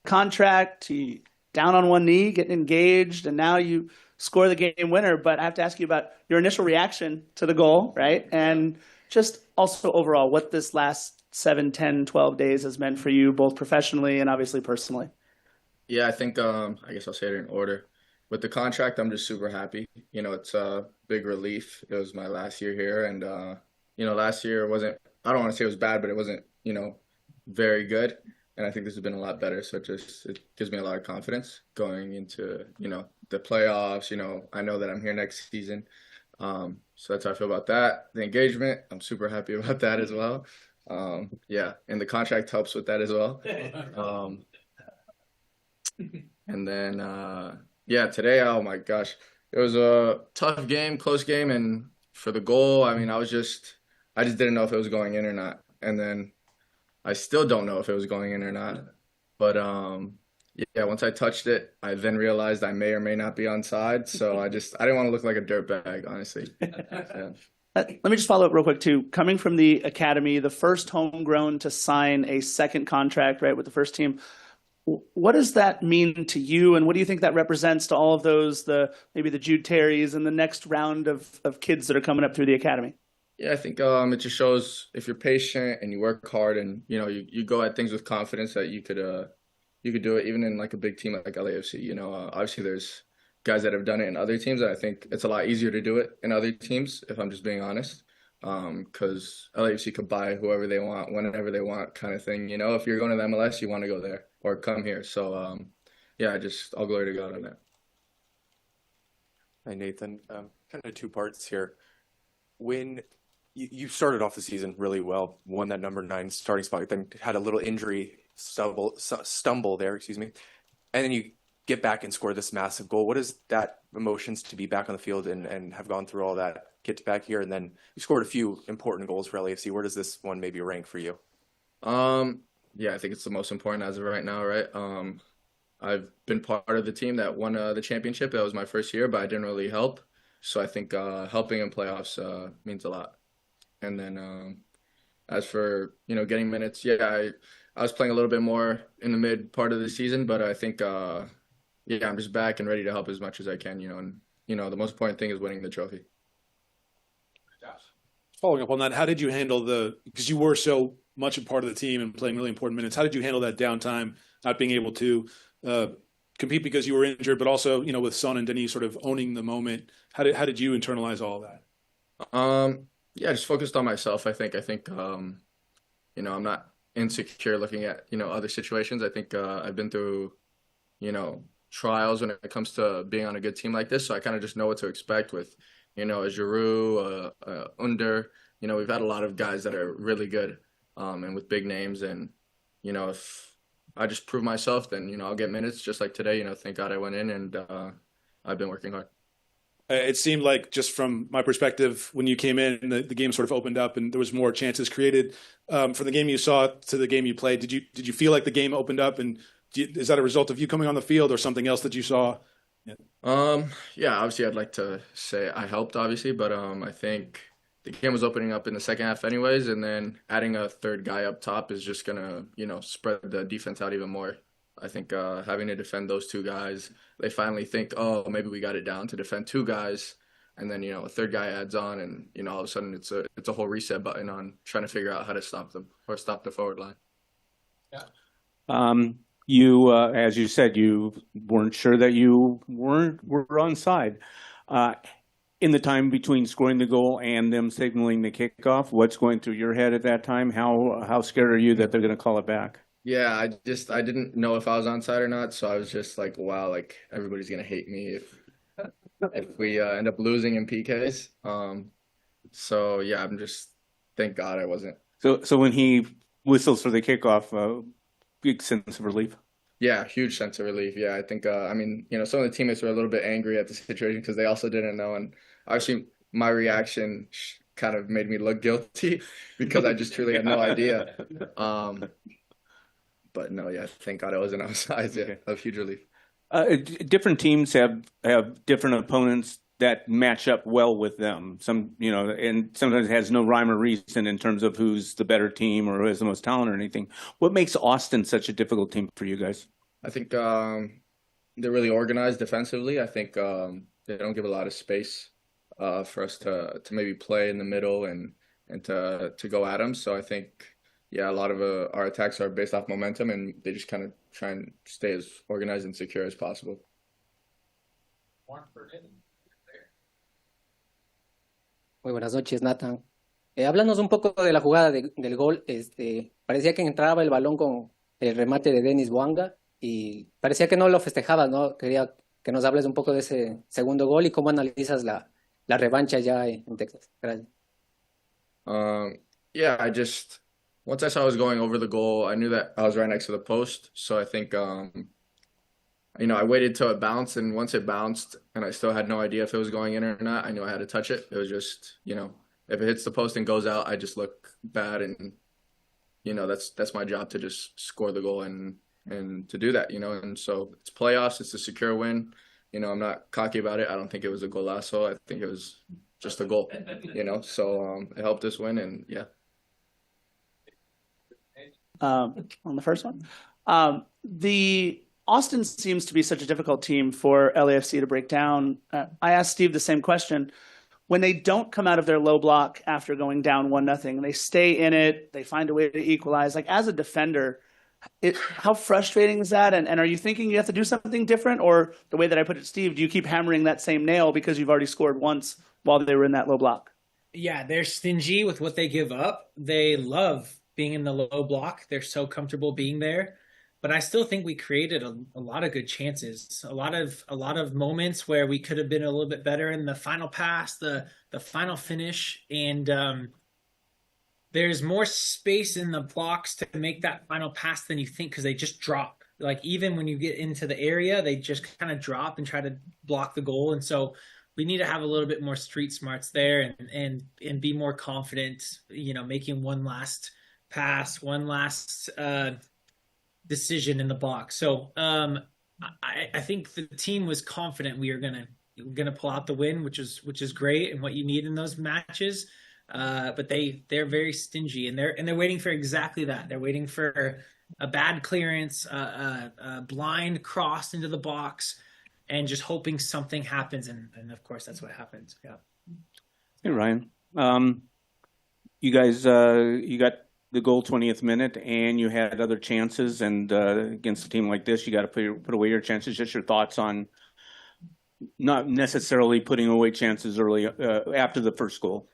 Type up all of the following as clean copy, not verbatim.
contract, he down on one knee, getting engaged, and now you score the game winner. But I have to ask you about your initial reaction to the goal, right? And just also overall, what this last 7, 10, 12 days has meant for you, both professionally and obviously personally. Yeah, I think I guess I'll say it in order. With the contract, I'm just super happy. It's a big relief. It was my last year here, and last year wasn't. I don't want to say it was bad, but it wasn't, very good. And I think this has been a lot better. So it gives me a lot of confidence going into, the playoffs. I know that I'm here next season. So that's how I feel about that. The engagement, I'm super happy about that as well. Yeah, and the contract helps with that as well. Um, And then, yeah, today, oh my gosh, it was a tough game, close game, and for the goal, I mean, I just didn't know if it was going in or not, and then I still don't know if it was going in or not, but yeah, once I touched it, I then realized I may or may not be onside, so I didn't want to look like a dirtbag, honestly. Yeah. Let me just follow up real quick too. Coming from the academy, the first homegrown to sign a second contract, right, with the first team. What does that mean to you, and what do you think that represents to all of those, maybe the Jude Terrys and the next round of kids that are coming up through the academy? Yeah, I think it just shows if you're patient and you work hard and you go at things with confidence that you could do it even in like a big team like LAFC. Obviously there's guys that have done it in other teams, and I think it's a lot easier to do it in other teams if I'm just being honest. Because LAFC could buy whoever they want whenever they want, kind of thing. If you're going to the MLS, you want to go there or come here. So yeah, just all glory to God on that. Hi, Nathan. Kind of two parts here. When you started off the season really well, won that number 9 starting spot, then had a little injury stumble there, excuse me, and then you get back and score this massive goal. What is that emotions to be back on the field and have gone through all that, get back here, and then you scored a few important goals for LAFC. Where does this one maybe rank for you? Yeah, I think it's the most important as of right now, right? I've been part of the team that won the championship. That was my first year, but I didn't really help. So I think helping in playoffs means a lot. And then as for getting minutes, yeah, I was playing a little bit more in the mid part of the season, but I think yeah, I'm just back and ready to help as much as I can. And the most important thing is winning the trophy. Following up on that, how did you handle because you were so much a part of the team and playing really important minutes, how did you handle that downtime, not being able to compete because you were injured, but also, with Son and Denis sort of owning the moment? How did you internalize all that? Yeah, just focused on myself, I think. I'm not insecure looking at, other situations. I think I've been through, trials when it comes to being on a good team like this. So I kind of just know what to expect with, a Giroud, Under. We've had a lot of guys that are really good and with big names. And, if I just prove myself, then, I'll get minutes just like today. Thank God I went in and I've been working hard. It seemed like, just from my perspective, when you came in, the game sort of opened up and there was more chances created. From the game you saw to the game you played, did you feel like the game opened up, and is that a result of you coming on the field or something else that you saw? Yeah. Yeah, obviously I'd like to say I helped, obviously, but I think the game was opening up in the second half anyways, and then adding a third guy up top is just gonna, spread the defense out even more. I think having to defend those two guys, they finally think, oh, maybe we got it down to defend two guys, and then a third guy adds on, and all of a sudden it's a whole reset button on trying to figure out how to stop them or stop the forward line. Yeah. You, as you said, you weren't sure that you were onside. In the time between scoring the goal and them signaling the kickoff, what's going through your head at that time? How scared are you that they're going to call it back? Yeah, I didn't know if I was onside or not, so I was just like, wow, like everybody's gonna hate me if we end up losing in PKs. So yeah, thank God I wasn't. So when he whistles for the kickoff, big sense of relief. Yeah, huge sense of relief. Yeah, I think I mean, some of the teammates were a little bit angry at the situation because they also didn't know, and obviously my reaction kind of made me look guilty because I just truly had no idea. But no, yeah, thank God I wasn't outside. Yeah, a huge relief. Different teams have different opponents that match up well with them. Some, and sometimes it has no rhyme or reason in terms of who's the better team or who has the most talent or anything. What makes Austin such a difficult team for you guys? I think they're really organized defensively. I think they don't give a lot of space for us to maybe play in the middle and to go at them. So I think yeah, a lot of our attacks are based off momentum, and they just kind of try and stay as organized and secure as possible. Muy buenas noches, Nathan. Háblanos un poco de la jugada del gol. Parecía que entraba el balón con el remate de Denis Bouanga y parecía que no lo festejabas, ¿no? Quería que nos hables un poco de ese segundo gol y cómo analizas la revancha ya en Texas. Gracias. Yeah, once I saw I was going over the goal, I knew that I was right next to the post. So I think I waited till it bounced, and once it bounced and I still had no idea if it was going in or not, I knew I had to touch it. It was just, if it hits the post and goes out, I just look bad, and that's my job to just score the goal and to do that, and so it's playoffs, it's a secure win. I'm not cocky about it. I don't think it was a golazo. I think it was just a goal, so it helped us win, and yeah. On the first one, the Austin seems to be such a difficult team for LAFC to break down. I asked Steve the same question. When they don't come out of their low block after going down 1-0, and they stay in it, they find a way to equalize. Like, as a defender, how frustrating is that? And are you thinking you have to do something different? Or the way that I put it, Steve, do you keep hammering that same nail because you've already scored once while they were in that low block? Yeah, they're stingy with what they give up. They love being in the low block. They're so comfortable being there. But I still think we created a lot of good chances, a lot of moments where we could have been a little bit better in the final pass, the final finish, and there's more space in the blocks to make that final pass than you think because they just drop. Like, even when you get into the area, they just kind of drop and try to block the goal, and so we need to have a little bit more street smarts there and be more confident, making one last pass, one last decision in the box. So I think the team was confident we were gonna pull out the win, which is great and what you need in those matches. But they're very stingy, and they're waiting for exactly that. They're waiting for a bad clearance, a blind cross into the box, and just hoping something happens. And of course, that's what happens. Yeah. Hey, Ryan. You guys, you got the goal 20th minute, and you had other chances. And against a team like this, you got to put away your chances. Just your thoughts on not necessarily putting away chances early after the first goal.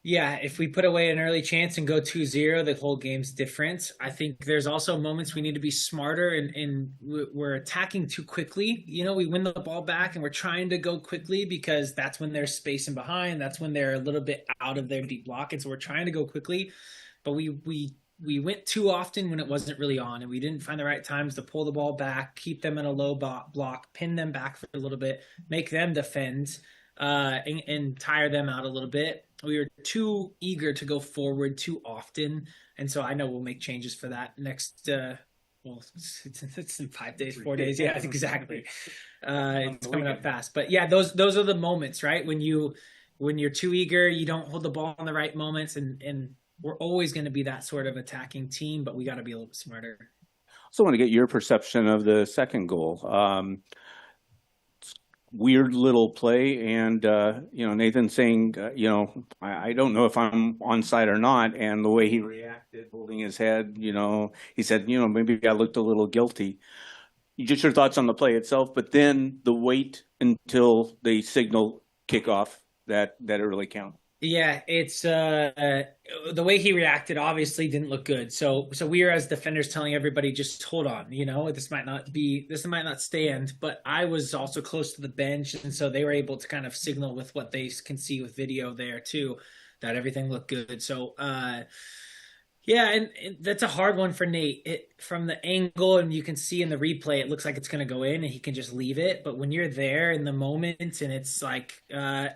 Yeah, if we put away an early chance and go 2-0, the whole game's different. I think there's also moments we need to be smarter, and we're attacking too quickly. We win the ball back and we're trying to go quickly because that's when they're spacing behind. That's when they're a little bit out of their deep block, and so we're trying to go quickly. But we went too often when it wasn't really on, and we didn't find the right times to pull the ball back, keep them in a low block, pin them back for a little bit, make them defend, and tire them out a little bit. We were too eager to go forward too often, and so I know we'll make changes for that next. It's in 5 days, 4 days. Yeah, exactly. It's coming up fast, but yeah, those are the moments, right? When you're too eager, you don't hold the ball in the right moments, and we're always going to be that sort of attacking team, but we got to be a little bit smarter. Also want to get your perception of the second goal. Weird little play, and Nathan saying, I don't know if I'm onside or not, and the way he reacted, holding his head, he said, maybe I looked a little guilty. Just your thoughts on the play itself, but then the wait until they signal kickoff that it really counts. Yeah, it's the way he reacted obviously didn't look good. So we are, as defenders, telling everybody, just hold on, this might not stand. But I was also close to the bench, and so they were able to kind of signal with what they can see with video there too, that everything looked good. So yeah, and that's a hard one for Nate. From the angle, and you can see in the replay, it looks like it's going to go in, and he can just leave it. But when you're there in the moment, and it's like the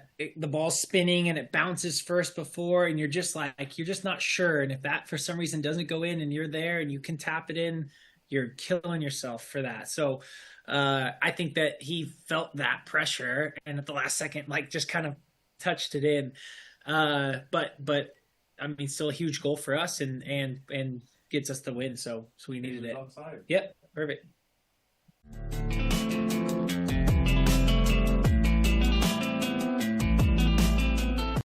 ball's spinning, and it bounces first before, and you're just not sure. And if that for some reason doesn't go in, and you're there, and you can tap it in, you're killing yourself for that. So I think that he felt that pressure, and at the last second, just kind of touched it in. But I mean, still a huge goal for us, and gets us the win. So we needed it. Yep, perfect. you.